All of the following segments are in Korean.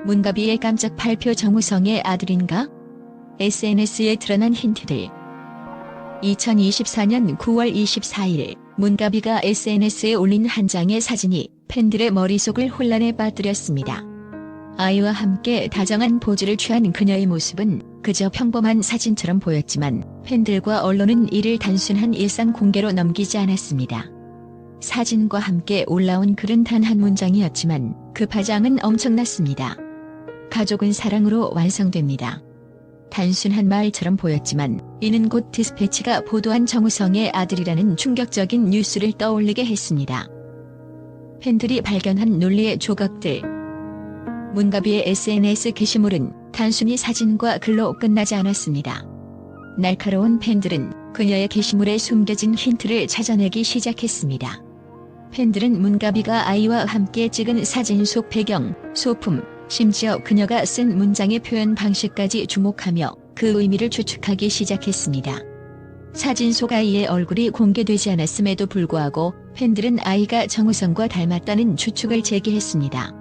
문가비의 깜짝 발표. 정우성의 아들인가? SNS에 드러난 힌트들. 2024년 9월 24일 문가비가 SNS에 올린 한 장의 사진이 팬들의 머릿속을 혼란에 빠뜨렸습니다. 아이와 함께 다정한 포즈를 취한 그녀의 모습은 그저 평범한 사진처럼 보였지만 팬들과 언론은 이를 단순한 일상 공개로 넘기지 않았습니다. 사진과 함께 올라온 글은 단 한 문장이었지만 그 파장은 엄청났습니다. 가족은 사랑으로 완성됩니다. 단순한 말처럼 보였지만 이는 곧 디스패치가 보도한 정우성의 아들이라는 충격적인 뉴스를 떠올리게 했습니다. 팬들이 발견한 논리의 조각들. 문가비의 SNS 게시물은 단순히 사진과 글로 끝나지 않았습니다. 날카로운 팬들은 그녀의 게시물에 숨겨진 힌트를 찾아내기 시작했습니다. 팬들은 문가비가 아이와 함께 찍은 사진 속 배경, 소품, 심지어 그녀가 쓴 문장의 표현 방식까지 주목하며 그 의미를 추측하기 시작했습니다. 사진 속 아이의 얼굴이 공개되지 않았음에도 불구하고 팬들은 아이가 정우성과 닮았다는 추측을 제기했습니다.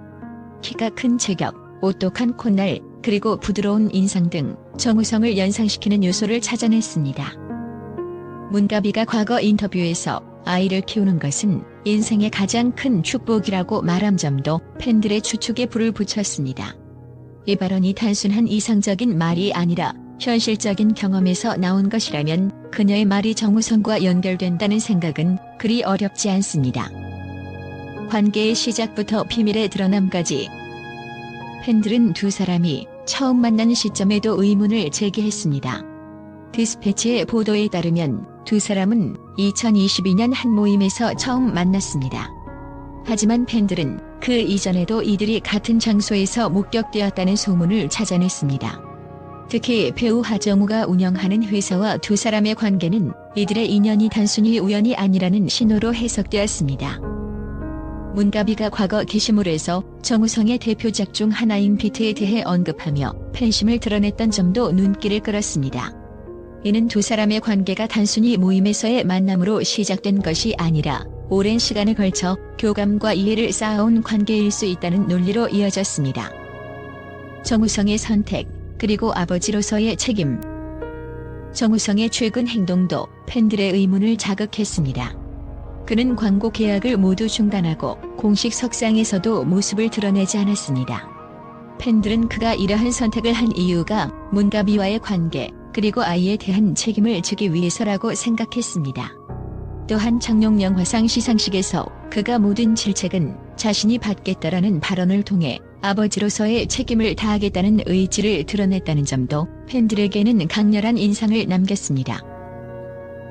키가 큰 체격, 오똑한 콧날, 그리고 부드러운 인상 등 정우성을 연상시키는 요소를 찾아냈습니다. 문가비가 과거 인터뷰에서 아이를 키우는 것은 인생의 가장 큰 축복이라고 말한 점도 팬들의 추측에 불을 붙였습니다. 이 발언이 단순한 이상적인 말이 아니라 현실적인 경험에서 나온 것이라면 그녀의 말이 정우성과 연결된다는 생각은 그리 어렵지 않습니다. 관계의 시작부터 비밀의 드러남까지. 팬들은 두 사람이 처음 만난 시점에도 의문을 제기했습니다. 디스패치의 보도에 따르면 두 사람은 2022년 한 모임에서 처음 만났습니다. 하지만 팬들은 그 이전에도 이들이 같은 장소에서 목격되었다는 소문을 찾아냈습니다. 특히 배우 하정우가 운영하는 회사와 두 사람의 관계는 이들의 인연이 단순히 우연이 아니라는 신호로 해석되었습니다. 문가비가 과거 게시물에서 정우성의 대표작 중 하나인 비트에 대해 언급하며 팬심을 드러냈던 점도 눈길을 끌었습니다. 이는 두 사람의 관계가 단순히 모임에서의 만남으로 시작된 것이 아니라 오랜 시간을 걸쳐 교감과 이해를 쌓아온 관계일 수 있다는 논리로 이어졌습니다. 정우성의 선택, 그리고 아버지로서의 책임. 정우성의 최근 행동도 팬들의 의문을 자극했습니다. 그는 광고 계약을 모두 중단하고 공식 석상에서도 모습을 드러내지 않았습니다. 팬들은 그가 이러한 선택을 한 이유가 문가비와의 관계, 그리고 아이에 대한 책임을 지기 위해서라고 생각했습니다. 또한 장룡 영화상 시상식에서 그가 모든 질책은 자신이 받겠다라는 발언을 통해 아버지로서의 책임을 다하겠다는 의지를 드러냈다는 점도 팬들에게는 강렬한 인상을 남겼습니다.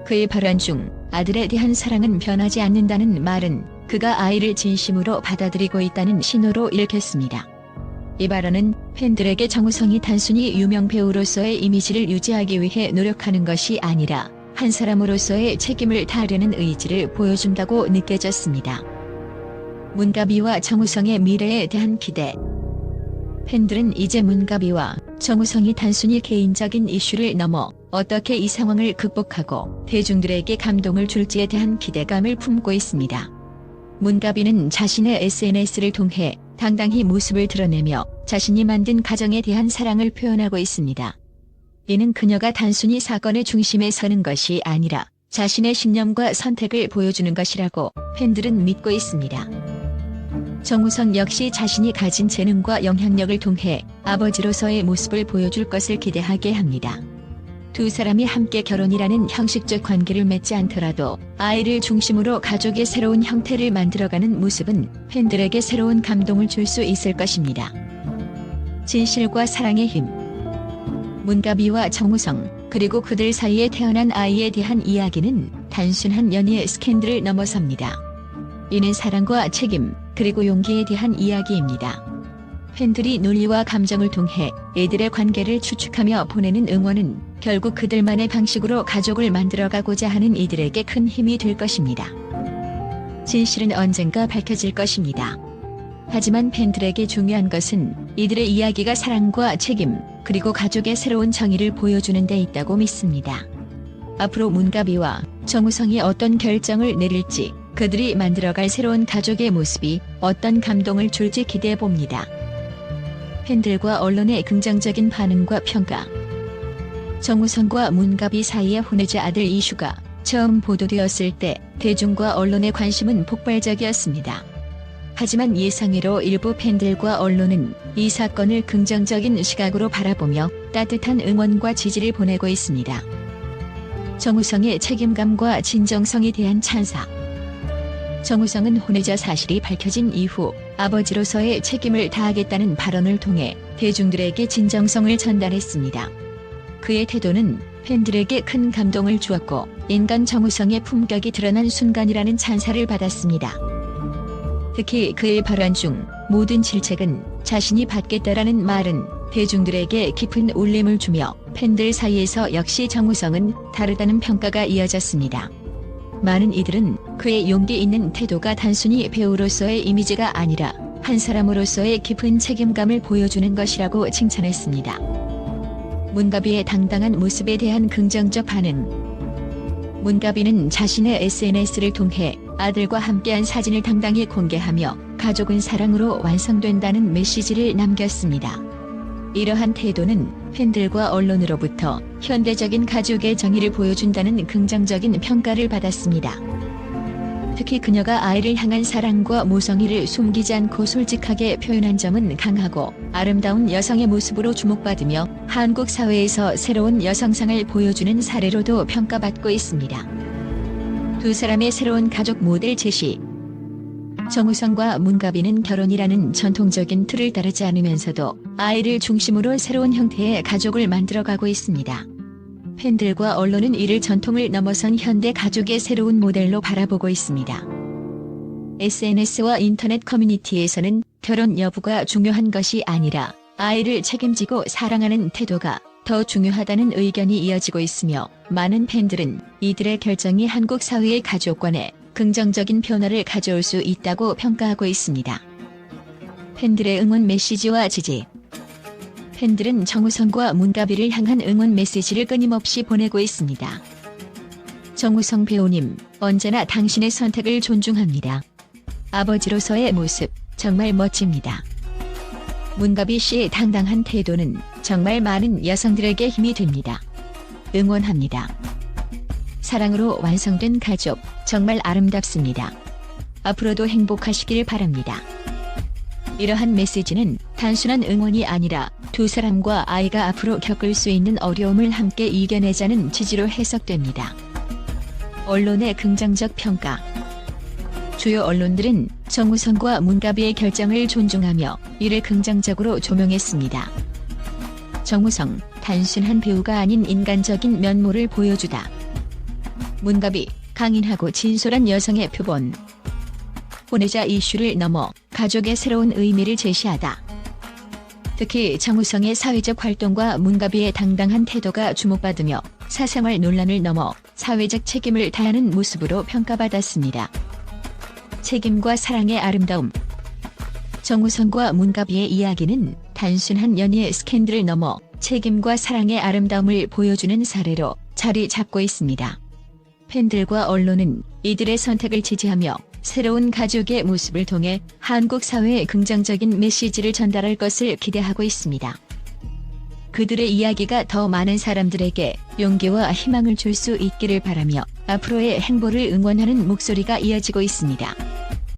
그의 발언 중 아들에 대한 사랑은 변하지 않는다는 말은 그가 아이를 진심으로 받아들이고 있다는 신호로 읽혔습니다. 이 발언은 팬들에게 정우성이 단순히 유명 배우로서의 이미지를 유지하기 위해 노력하는 것이 아니라 한 사람으로서의 책임을 다하려는 의지를 보여준다고 느껴졌습니다. 문가비와 정우성의 미래에 대한 기대. 팬들은 이제 문가비와 정우성이 단순히 개인적인 이슈를 넘어 어떻게 이 상황을 극복하고 대중들에게 감동을 줄지에 대한 기대감을 품고 있습니다. 문가비는 자신의 SNS를 통해 당당히 모습을 드러내며 자신이 만든 가정에 대한 사랑을 표현하고 있습니다. 이는 그녀가 단순히 사건의 중심에 서는 것이 아니라 자신의 신념과 선택을 보여주는 것이라고 팬들은 믿고 있습니다. 정우성 역시 자신이 가진 재능과 영향력을 통해 아버지로서의 모습을 보여줄 것을 기대하게 합니다. 두 사람이 함께 결혼이라는 형식적 관계를 맺지 않더라도 아이를 중심으로 가족의 새로운 형태를 만들어가는 모습은 팬들에게 새로운 감동을 줄 수 있을 것입니다. 진실과 사랑의 힘. 문가비와 정우성, 그리고 그들 사이에 태어난 아이에 대한 이야기는 단순한 연희의 스캔들을 넘어섭니다. 이는 사랑과 책임, 그리고 용기에 대한 이야기입니다. 팬들이 논리와 감정을 통해 이들의 관계를 추측하며 보내는 응원은 결국 그들만의 방식으로 가족을 만들어가고자 하는 이들에게 큰 힘이 될 것입니다. 진실은 언젠가 밝혀질 것입니다. 하지만 팬들에게 중요한 것은 이들의 이야기가 사랑과 책임, 그리고 가족의 새로운 정의를 보여주는 데 있다고 믿습니다. 앞으로 문가비와 정우성이 어떤 결정을 내릴지, 그들이 만들어갈 새로운 가족의 모습이 어떤 감동을 줄지 기대해봅니다. 팬들과 언론의 긍정적인 반응과 평가. 정우성과 문가비 사이의 혼외자 아들 이슈가 처음 보도되었을 때 대중과 언론의 관심은 폭발적이었습니다. 하지만 예상외로 일부 팬들과 언론은 이 사건을 긍정적인 시각으로 바라보며 따뜻한 응원과 지지를 보내고 있습니다. 정우성의 책임감과 진정성에 대한 찬사. 정우성은 혼외자 사실이 밝혀진 이후 아버지로서의 책임을 다하겠다는 발언을 통해 대중들에게 진정성을 전달했습니다. 그의 태도는 팬들에게 큰 감동을 주었고 인간 정우성의 품격이 드러난 순간이라는 찬사를 받았습니다. 특히 그의 발언 중 모든 질책은 자신이 받겠다라는 말은 대중들에게 깊은 울림을 주며 팬들 사이에서 역시 정우성은 다르다는 평가가 이어졌습니다. 많은 이들은 그의 용기 있는 태도가 단순히 배우로서의 이미지가 아니라 한 사람으로서의 깊은 책임감을 보여주는 것이라고 칭찬했습니다. 문가비의 당당한 모습에 대한 긍정적 반응. 문가비는 자신의 SNS를 통해 아들과 함께한 사진을 당당히 공개하며 가족은 사랑으로 완성된다는 메시지를 남겼습니다. 이러한 태도는 팬들과 언론으로부터 현대적인 가족의 정의를 보여준다는 긍정적인 평가를 받았습니다. 특히 그녀가 아이를 향한 사랑과 모성애를 숨기지 않고 솔직하게 표현한 점은 강하고 아름다운 여성의 모습으로 주목받으며 한국 사회에서 새로운 여성상을 보여주는 사례로도 평가받고 있습니다. 두 사람의 새로운 가족 모델 제시. 정우성과 문가비는 결혼이라는 전통적인 틀을 따르지 않으면서도 아이를 중심으로 새로운 형태의 가족을 만들어가고 있습니다. 팬들과 언론은 이를 전통을 넘어선 현대 가족의 새로운 모델로 바라보고 있습니다. SNS와 인터넷 커뮤니티에서는 결혼 여부가 중요한 것이 아니라 아이를 책임지고 사랑하는 태도가 더 중요하다는 의견이 이어지고 있으며 많은 팬들은 이들의 결정이 한국 사회의 가족관에 긍정적인 변화를 가져올 수 있다고 평가하고 있습니다. 팬들의 응원 메시지와 지지. 팬들은 정우성과 문가비를 향한 응원 메시지를 끊임없이 보내고 있습니다. 정우성 배우님, 언제나 당신의 선택을 존중합니다. 아버지로서의 모습, 정말 멋집니다. 문가비 씨의 당당한 태도는 정말 많은 여성들에게 힘이 됩니다. 응원합니다. 사랑으로 완성된 가족, 정말 아름답습니다. 앞으로도 행복하시길 바랍니다. 이러한 메시지는 단순한 응원이 아니라 두 사람과 아이가 앞으로 겪을 수 있는 어려움을 함께 이겨내자는 취지로 해석됩니다. 언론의 긍정적 평가. 주요 언론들은 정우성과 문가비의 결정을 존중하며 이를 긍정적으로 조명했습니다. 정우성, 단순한 배우가 아닌 인간적인 면모를 보여주다. 문가비, 강인하고 진솔한 여성의 표본. 혼외자 이슈를 넘어 가족의 새로운 의미를 제시하다. 특히 정우성의 사회적 활동과 문가비의 당당한 태도가 주목받으며 사생활 논란을 넘어 사회적 책임을 다하는 모습으로 평가받았습니다. 책임과 사랑의 아름다움. 정우성과 문가비의 이야기는 단순한 연애 스캔들을 넘어 책임과 사랑의 아름다움을 보여주는 사례로 자리 잡고 있습니다. 팬들과 언론은 이들의 선택을 지지하며 새로운 가족의 모습을 통해 한국 사회에 긍정적인 메시지를 전달할 것을 기대하고 있습니다. 그들의 이야기가 더 많은 사람들에게 용기와 희망을 줄 수 있기를 바라며 앞으로의 행보를 응원하는 목소리가 이어지고 있습니다.